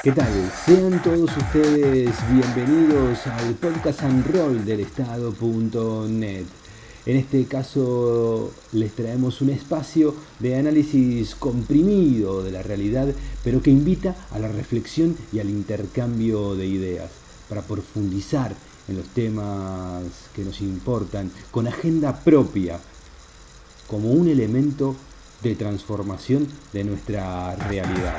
¿Qué tal? Sean todos ustedes bienvenidos al podcast and roll del Estado.net. En este caso les traemos un espacio de análisis comprimido de la realidad, pero que invita a la reflexión y al intercambio de ideas, para profundizar en los temas que nos importan, con agenda propia, como un elemento de transformación de nuestra realidad.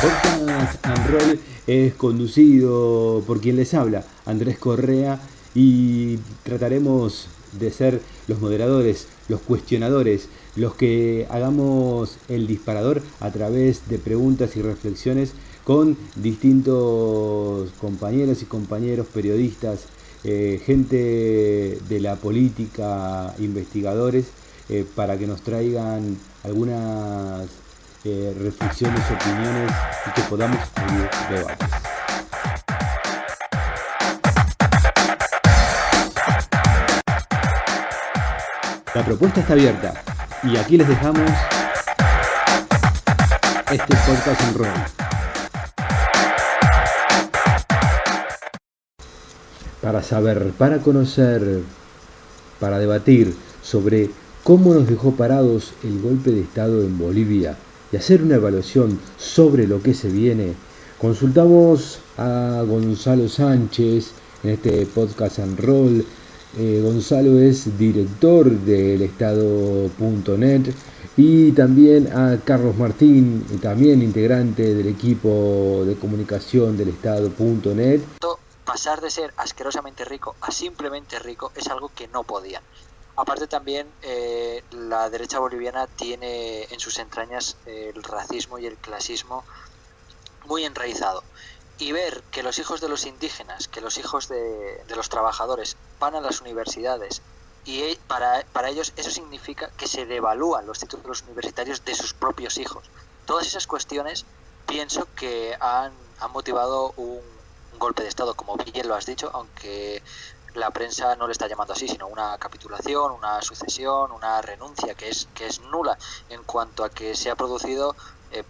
Podcast and Roll es conducido por quien les habla, Andrés Correa, y trataremos de ser los moderadores, los cuestionadores, los que hagamos el disparador a través de preguntas y reflexiones con distintos compañeros y compañeros periodistas, gente de la política, investigadores, para que nos traigan algunas reflexiones, opiniones y que podamos abrir debates. La propuesta está abierta y aquí les dejamos este podcast en roll. Para saber, para conocer, para debatir sobre cómo nos dejó parados el golpe de Estado en Bolivia y hacer una evaluación sobre lo que se viene, consultamos a Gonzalo Sánchez en este podcast and roll. Gonzalo es director del Estado.net y también a Carlos Martín, también integrante del equipo de comunicación del Estado.net. Pasar de ser asquerosamente rico a simplemente rico es algo que no podían. Aparte también la derecha boliviana tiene en sus entrañas el racismo y el clasismo muy enraizado. Y ver que los hijos de los indígenas, que los hijos de los trabajadores van a las universidades y para ellos eso significa que se devalúan los títulos universitarios de sus propios hijos. Todas esas cuestiones pienso que han motivado un golpe de Estado, como bien lo has dicho, aunque la prensa no le está llamando así, sino una capitulación, una sucesión, una renuncia que es nula en cuanto a que se ha producido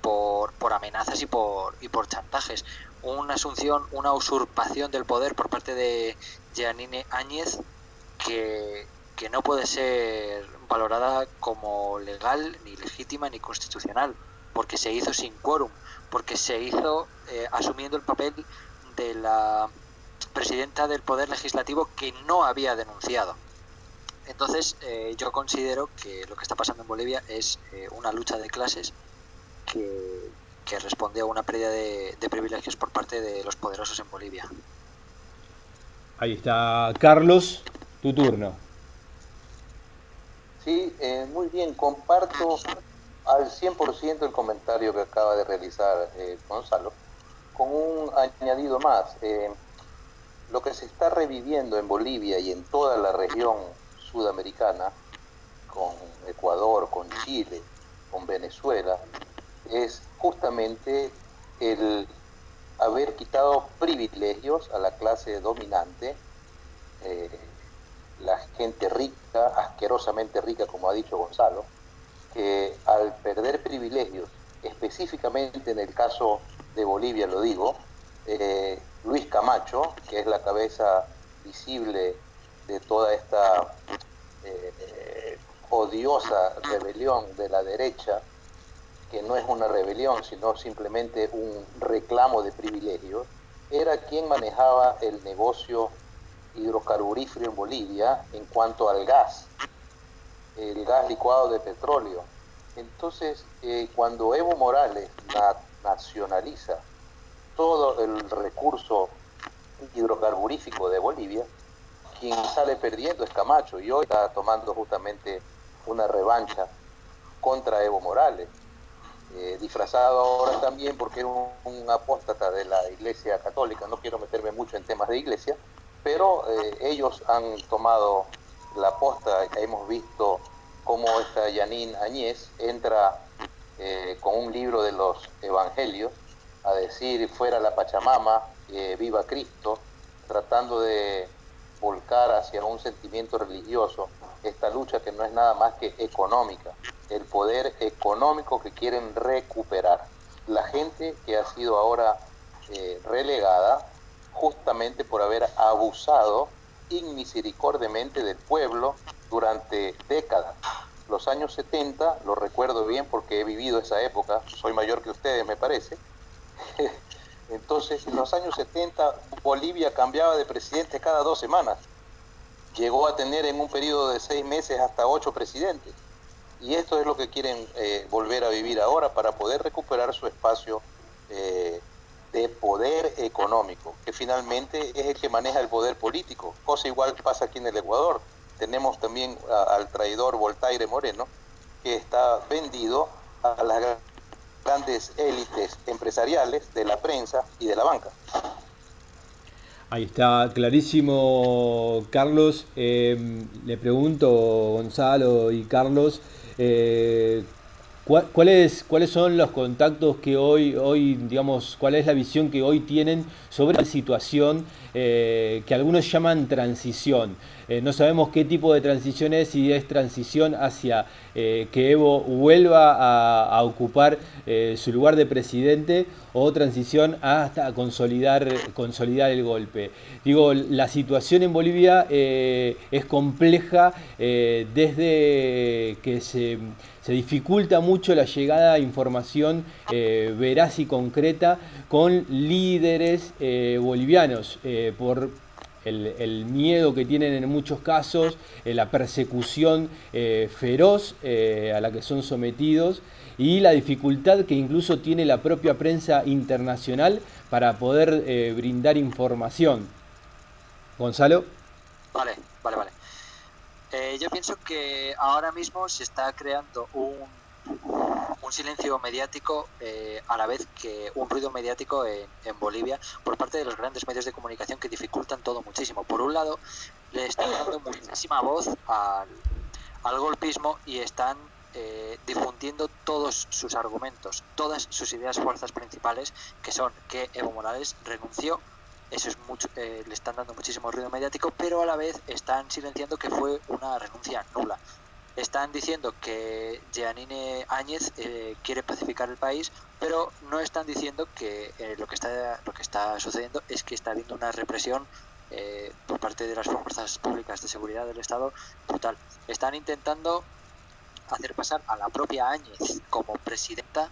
por amenazas y por chantajes. Una asunción, una usurpación del poder por parte de Yanine Áñez que no puede ser valorada como legal, ni legítima, ni constitucional, porque se hizo sin quórum, porque se hizo asumiendo el papel de la presidenta del Poder Legislativo que no había denunciado. Entonces yo considero que lo que está pasando en Bolivia es una lucha de clases que responde a una pérdida de privilegios por parte de los poderosos en Bolivia. Ahí está Carlos, tu turno. Sí, muy bien, comparto al 100% el comentario que acaba de realizar Gonzalo, con un añadido más. Lo que se está reviviendo en Bolivia y en toda la región sudamericana, con Ecuador, con Chile, con Venezuela, es justamente el haber quitado privilegios a la clase dominante, la gente rica, asquerosamente rica, como ha dicho Gonzalo, que al perder privilegios, específicamente en el caso de Bolivia lo digo, Luis Camacho, que es la cabeza visible de toda esta odiosa rebelión de la derecha, que no es una rebelión, sino simplemente un reclamo de privilegios, era quien manejaba el negocio hidrocarburífero en Bolivia en cuanto al gas, el gas licuado de petróleo. Entonces, cuando Evo Morales nacionaliza todo el recurso hidrocarburífico de Bolivia, quien sale perdiendo es Camacho, y hoy está tomando justamente una revancha contra Evo Morales, disfrazado ahora también porque era un apóstata de la Iglesia Católica. No quiero meterme mucho en temas de iglesia, pero ellos han tomado la posta. Hemos visto cómo esta Yanine Áñez entra con un libro de los evangelios a decir fuera la Pachamama, viva Cristo, tratando de volcar hacia un sentimiento religioso esta lucha que no es nada más que económica, el poder económico que quieren recuperar. La gente que ha sido ahora relegada justamente por haber abusado inmisericordiamente del pueblo durante décadas. Los años 70, lo recuerdo bien porque he vivido esa época, soy mayor que ustedes me parece. Entonces, en los años 70, Bolivia cambiaba de presidente cada 2 semanas. Llegó a tener en un periodo de 6 meses hasta 8 presidentes. Y esto es lo que quieren volver a vivir ahora para poder recuperar su espacio de poder económico, que finalmente es el que maneja el poder político. Cosa igual que pasa aquí en el Ecuador. Tenemos también al traidor Voltaire Moreno, que está vendido a las grandes élites empresariales de la prensa y de la banca. Ahí está, clarísimo, Carlos. Le pregunto, Gonzalo y Carlos, ¿cuáles son los contactos que hoy, digamos, cuál es la visión que hoy tienen sobre la situación que algunos llaman transición? No sabemos qué tipo de transición es, si es transición hacia que Evo vuelva a ocupar su lugar de presidente o transición hasta consolidar el golpe. Digo, la situación en Bolivia es compleja desde que se dificulta mucho la llegada a información veraz y concreta con líderes bolivianos por el miedo que tienen en muchos casos, la persecución feroz a la que son sometidos y la dificultad que incluso tiene la propia prensa internacional para poder brindar información. Gonzalo. Vale. Yo pienso que ahora mismo se está creando un silencio mediático a la vez que un ruido mediático en Bolivia por parte de los grandes medios de comunicación que dificultan todo muchísimo. Por un lado, le están dando muchísima voz al golpismo y están difundiendo todos sus argumentos, todas sus ideas fuerzas principales, que son que Evo Morales renunció. Eso es mucho, le están dando muchísimo ruido mediático, pero a la vez están silenciando que fue una renuncia nula. Están diciendo que Jeanine Áñez quiere pacificar el país, pero no están diciendo que lo que está sucediendo es que está habiendo una represión por parte de las fuerzas públicas de seguridad del Estado brutal. Están intentando hacer pasar a la propia Áñez como presidenta,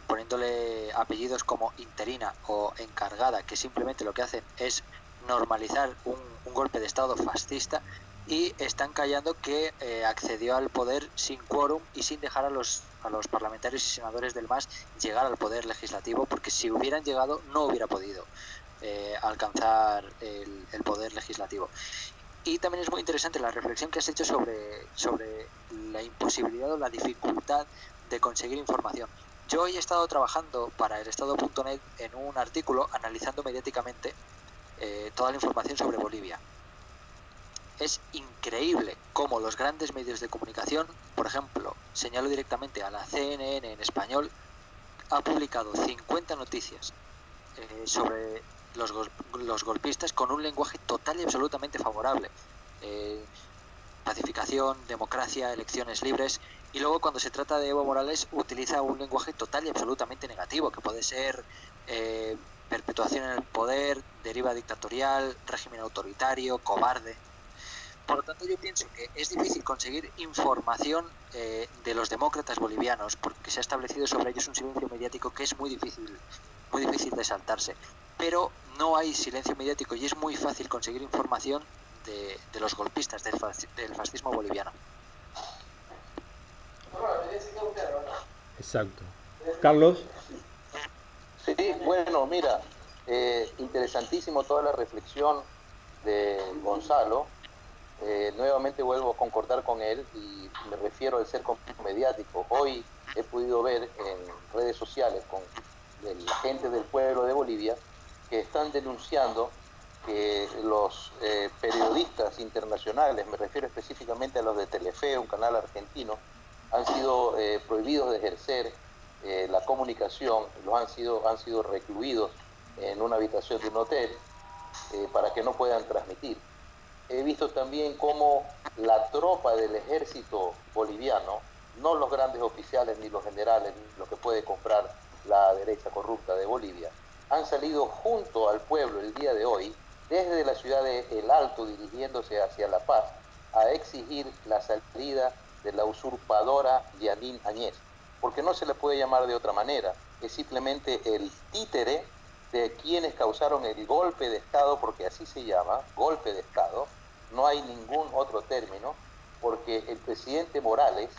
poniéndole apellidos como interina o encargada, que simplemente lo que hacen es normalizar un golpe de Estado fascista, y están callando que accedió al poder sin quórum y sin dejar a los parlamentarios y senadores del MAS llegar al poder legislativo, porque si hubieran llegado no hubiera podido alcanzar el poder legislativo. Y también es muy interesante la reflexión que has hecho sobre la imposibilidad o la dificultad de conseguir información. Yo hoy he estado trabajando para el Estado.net en un artículo analizando mediáticamente toda la información sobre Bolivia. Es increíble cómo los grandes medios de comunicación, por ejemplo, señalo directamente a la CNN en español, ha publicado 50 noticias sobre los golpistas con un lenguaje total y absolutamente favorable. Pacificación, democracia, elecciones libres, y luego cuando se trata de Evo Morales utiliza un lenguaje total y absolutamente negativo, que puede ser perpetuación en el poder, deriva dictatorial, régimen autoritario, cobarde. Por lo tanto, yo pienso que es difícil conseguir información de los demócratas bolivianos, porque se ha establecido sobre ellos un silencio mediático que es muy difícil de saltarse. Pero no hay silencio mediático y es muy fácil conseguir información de los golpistas, del fascismo boliviano. Exacto. Carlos. Sí, bueno, mira, interesantísimo toda la reflexión de Gonzalo. Nuevamente vuelvo a concordar con él y me refiero al cerco mediático. Hoy he podido ver en redes sociales con la gente del pueblo de Bolivia que están denunciando que los periodistas internacionales, me refiero específicamente a los de Telefe, un canal argentino, han sido prohibidos de ejercer la comunicación, han sido recluidos en una habitación de un hotel para que no puedan transmitir. he visto también cómo la tropa del ejército boliviano, no los grandes oficiales ni los generales, ni lo que puede comprar la derecha corrupta de Bolivia, han salido junto al pueblo el día de hoy, desde la ciudad de El Alto, dirigiéndose hacia La Paz, a exigir la salida de la usurpadora Yanine Áñez, porque no se le puede llamar de otra manera, es simplemente el títere de quienes causaron el golpe de Estado, porque así se llama, golpe de Estado, no hay ningún otro término, porque el presidente Morales,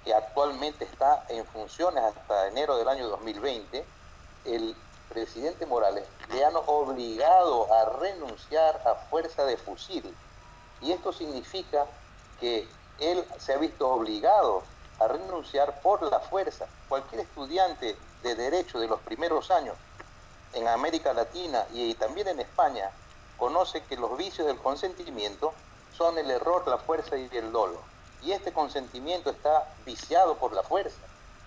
que actualmente está en funciones hasta enero del año 2020, el presidente Morales le han obligado a renunciar a fuerza de fusil. Y esto significa que él se ha visto obligado a renunciar por la fuerza. Cualquier estudiante de derecho de los primeros años en América Latina y también en España conoce que los vicios del consentimiento son el error, la fuerza y el dolo. Y este consentimiento está viciado por la fuerza.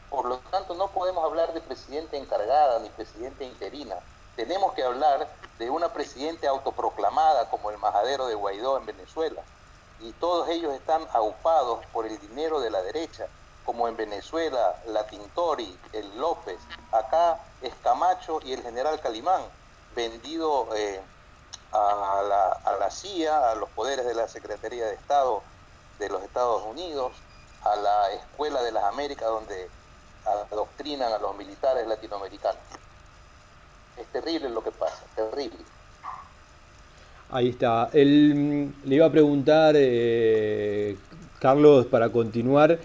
Por lo tanto, no podemos hablar de presidente encargada ni presidente interina. Tenemos que hablar de una presidenta autoproclamada como el majadero de Guaidó en Venezuela. Y todos ellos están aupados por el dinero de la derecha, como en Venezuela, la Tintori, el López. Acá es Camacho y el general Calimán, vendido a la CIA, a los poderes de la Secretaría de Estado de los Estados Unidos, a la Escuela de las Américas, donde adoctrinan a los militares latinoamericanos. Es terrible lo que pasa, terrible. Ahí está. Le iba a preguntar, Carlos, para continuar,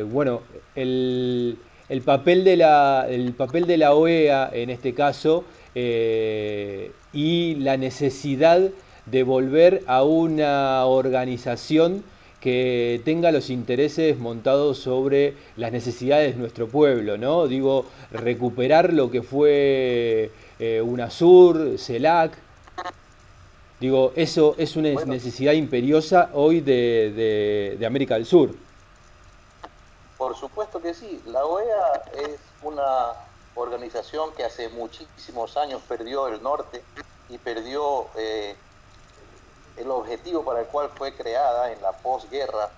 bueno, el papel de la OEA en este caso, y la necesidad de volver a una organización que tenga los intereses montados sobre las necesidades de nuestro pueblo, ¿no? Digo, recuperar lo que fue UNASUR, CELAC. Digo, eso es una necesidad imperiosa hoy de América del Sur. Por supuesto que sí. La OEA es una organización que hace muchísimos años perdió el norte y perdió el objetivo para el cual fue creada en la posguerra.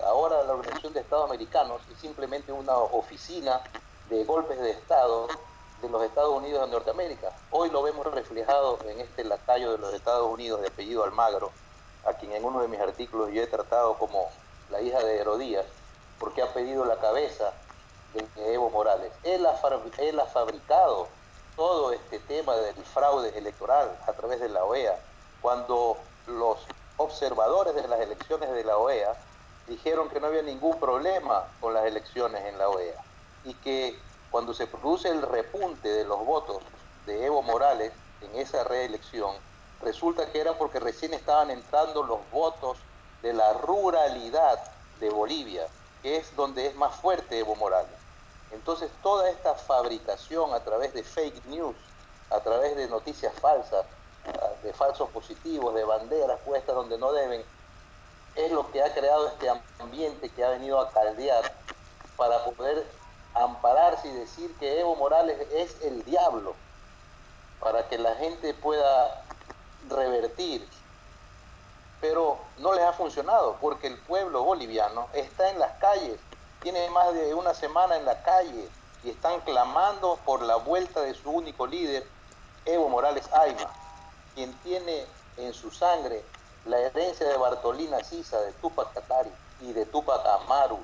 Ahora la Organización de Estados Americanos es simplemente una oficina de golpes de Estado de los Estados Unidos de Norteamérica. Hoy lo vemos reflejado en este lacayo de los Estados Unidos de apellido Almagro, a quien en uno de mis artículos yo he tratado como la hija de Herodías, porque ha pedido la cabeza de Evo Morales. Él ha fabricado todo este tema del fraude electoral a través de la OEA, cuando los observadores de las elecciones de la OEA dijeron que no había ningún problema con las elecciones en la OEA y que cuando se produce el repunte de los votos de Evo Morales en esa reelección, resulta que era porque recién estaban entrando los votos de la ruralidad de Bolivia, que es donde es más fuerte Evo Morales. Entonces toda esta fabricación a través de fake news, a través de noticias falsas, de falsos positivos, de banderas puestas donde no deben, es lo que ha creado este ambiente que ha venido a caldear para poder ampararse y decir que Evo Morales es el diablo, para que la gente pueda revertir. Pero no les ha funcionado, porque el pueblo boliviano está en las calles, tiene más de una semana en la calle y están clamando por la vuelta de su único líder, Evo Morales Ayma, quien tiene en su sangre la herencia de Bartolina Sisa, de Túpac Katari y de Túpac Amaru,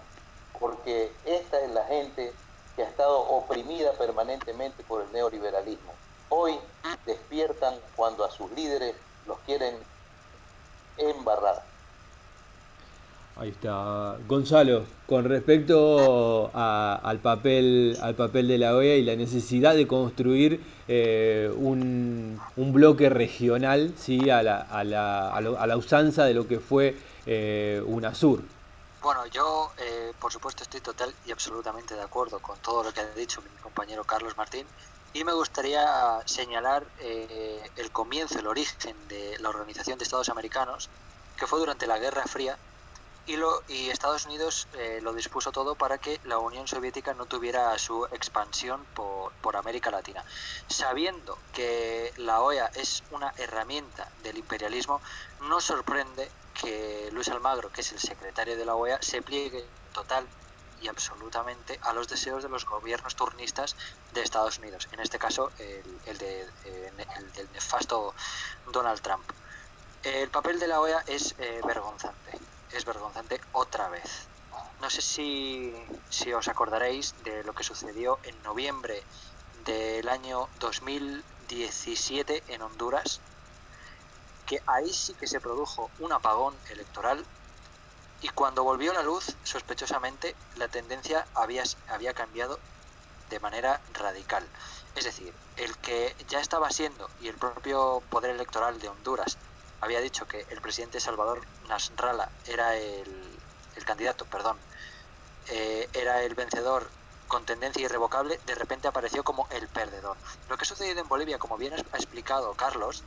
porque esta es la gente que ha estado oprimida permanentemente por el neoliberalismo. Hoy despiertan cuando a sus líderes los quieren embarrar. Ahí está. Gonzalo, con respecto al papel de la OEA y la necesidad de construir un bloque regional, ¿sí? a la usanza de lo que fue UNASUR. Bueno, yo por supuesto estoy total y absolutamente de acuerdo con todo lo que ha dicho mi compañero Carlos Martín, y me gustaría señalar el comienzo, el origen de la Organización de Estados Americanos, que fue durante la Guerra Fría, y Estados Unidos lo dispuso todo para que la Unión Soviética no tuviera su expansión por América Latina. Sabiendo que la OEA es una herramienta del imperialismo, no sorprende que Luis Almagro, que es el secretario de la OEA, se pliegue total y absolutamente a los deseos de los gobiernos turnistas de Estados Unidos, en este caso el del nefasto Donald Trump. El papel de la OEA es vergonzante otra vez. No sé si os acordaréis de lo que sucedió en noviembre del año 2017 en Honduras, que ahí sí que se produjo un apagón electoral. Y cuando volvió la luz, sospechosamente, la tendencia había cambiado de manera radical. Es decir, el que ya estaba siendo, y el propio poder electoral de Honduras había dicho que el presidente Salvador Nasralla era el candidato, era el vencedor con tendencia irrevocable, de repente apareció como el perdedor. Lo que ha sucedido en Bolivia, como bien ha explicado Carlos,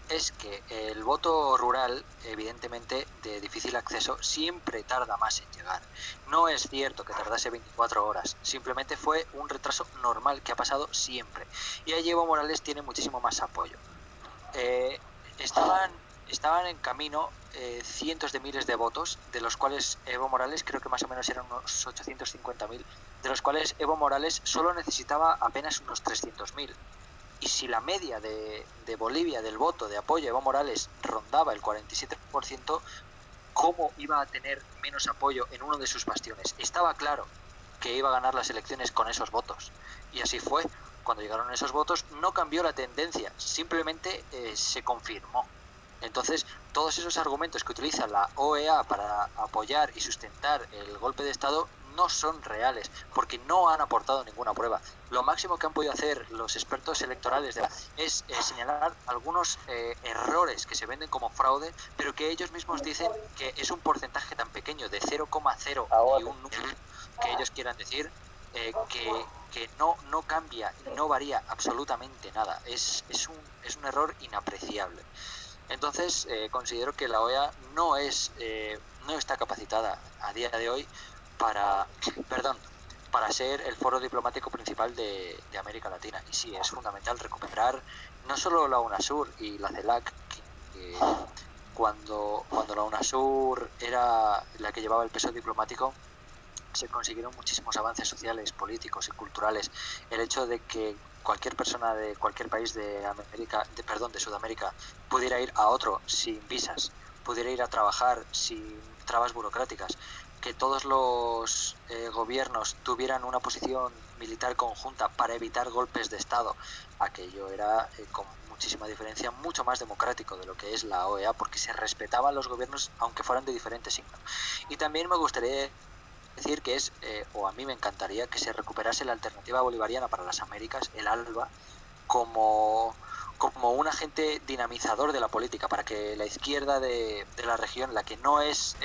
es que el voto rural, evidentemente de difícil acceso, siempre tarda más en llegar. No es cierto que tardase 24 horas, simplemente fue un retraso normal que ha pasado siempre. Y allí Evo Morales tiene muchísimo más apoyo. Estaban en camino cientos de miles de votos, de los cuales Evo Morales creo que más o menos eran unos 850.000, de los cuales Evo Morales solo necesitaba apenas unos 300.000. Y si la media de Bolivia del voto de apoyo a Evo Morales rondaba el 47%, ¿cómo iba a tener menos apoyo en uno de sus bastiones? Estaba claro que iba a ganar las elecciones con esos votos. Y así fue. Cuando llegaron esos votos no cambió la tendencia, simplemente se confirmó. Entonces, todos esos argumentos que utiliza la OEA para apoyar y sustentar el golpe de Estado no son reales, porque no han aportado ninguna prueba. Lo máximo que han podido hacer los expertos electorales es señalar algunos errores que se venden como fraude, pero que ellos mismos dicen que es un porcentaje tan pequeño de 0,0 y un número que ellos quieran decir que no cambia, no varía absolutamente nada. Es un error inapreciable. Entonces, considero que la OEA no está capacitada a día de hoy para ser el foro diplomático principal de América Latina. Y sí, es fundamental recuperar no solo la UNASUR y la CELAC, que cuando la UNASUR era la que llevaba el peso diplomático, se consiguieron muchísimos avances sociales, políticos y culturales. El hecho de que cualquier persona de cualquier país de Sudamérica pudiera ir a otro sin visas, pudiera ir a trabajar sin trabas burocráticas, que todos los gobiernos tuvieran una posición militar conjunta para evitar golpes de Estado, aquello era con muchísima diferencia mucho más democrático de lo que es la OEA, porque se respetaban los gobiernos aunque fueran de diferente signo. Y también me gustaría decir que a mí me encantaría que se recuperase la alternativa bolivariana para las Américas, el ALBA, como un agente dinamizador de la política, para que la izquierda de la región, la que no es,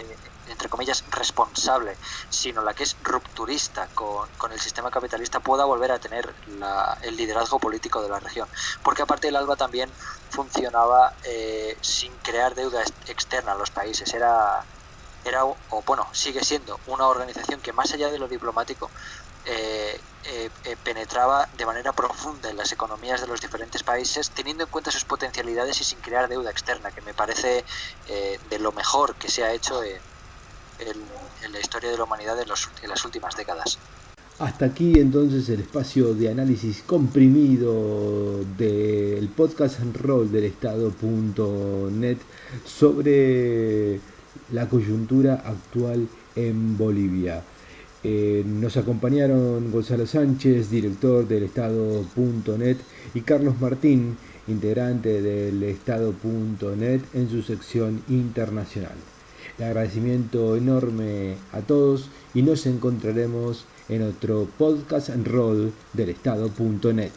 entre comillas, responsable, sino la que es rupturista con el sistema capitalista, pueda volver a tener el liderazgo político de la región. Porque aparte el ALBA también funcionaba sin crear deuda externa a los países. Sigue siendo una organización que, más allá de lo diplomático, penetraba de manera profunda en las economías de los diferentes países, teniendo en cuenta sus potencialidades y sin crear deuda externa, que me parece de lo mejor que se ha hecho en la historia de la humanidad en las últimas décadas. Hasta aquí entonces el espacio de análisis comprimido del podcast and roll del Estado.net sobre la coyuntura actual en Bolivia. Nos acompañaron Gonzalo Sánchez, director del Estado.net, y Carlos Martín, integrante del Estado.net en su sección internacional. El agradecimiento enorme a todos y nos encontraremos en otro podcast and roll del Estado.net.